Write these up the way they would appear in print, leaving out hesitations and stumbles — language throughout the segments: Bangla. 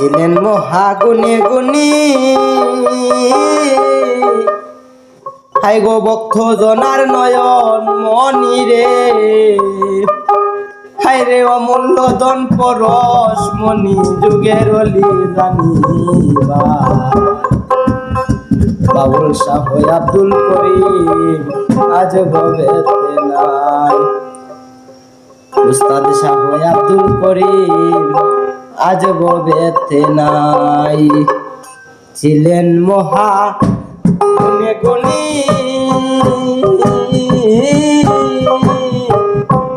ছিলেন মহাগুণে গুণী হাই গো ভক্ত জনার নয়ন মনি রে হাই রে অমূল্য ধন পরশ মনি যুগের অলি জানিবা বাউল শাহ আব্দুল করিম আজ ভবেতে নাই উস্তাদ শাহ আব্দুল করিম আজ ভবেতে নাই ছিলেন মহা গুণে গুণী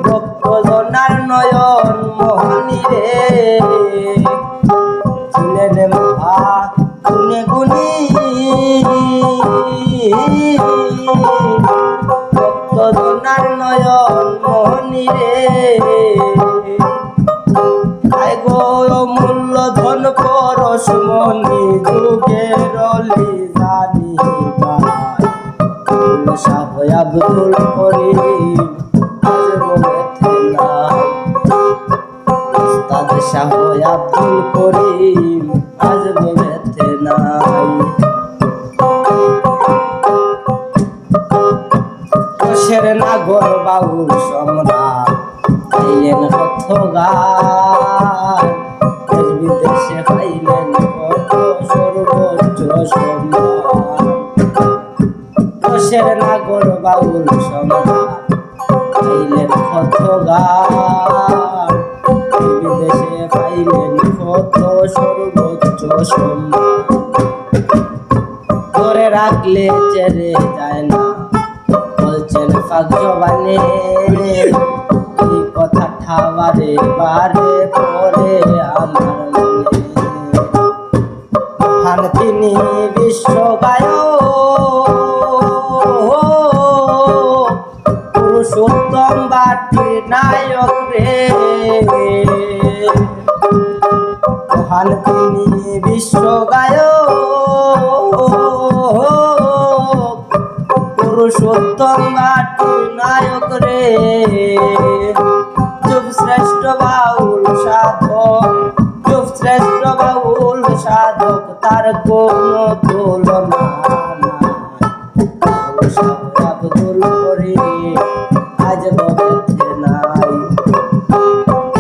ভক্তজনার নয়ন মোহনী রে ছিলেন মহা গুণে গুণী ভক্তজনার নয়ন মোহনী রে অমূল্য ধন পরশ মনি যুগের অলি জানিবা শাহ আব্দুল করিম আজ ভবেতে নাই উস্তাদ শাহ আব্দুল করিম আজ ভবেতে নাই কোশের নাগর বাউল সম্রাট পাইলেন কত গান দেশ বিদেশে পাইলেন কত সর্বোচ্চ সম্মান কোশের নাগর বাউল সম্রাট পাইলেন কত গান বিদেশে পাইলেন কত সর্বোচ্চ সম্মান ধরে রাখলে চেরে যায় না বলছেন ফাঁক জবানে কথা ঠাবারে বারে পরে আমার মনে মহান তিনি বিশ্ব গায়ক পুরুষোত্তম বাটি নায়ক রে মহান তিনি বিশ্ব গায়ক পুরুষোত্তম বাটি নায়ক রে যুগ শ্রেষ্ঠ বাউল সাধক যুগ শ্রেষ্ঠ বাউল সাধক তার কোনো তুলনা নাই শাহ আব্দুল করিম আজ ভবেতে নাই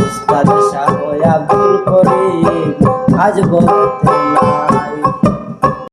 উস্তাদ শাহ আব্দুল করিম আজ ভবেতে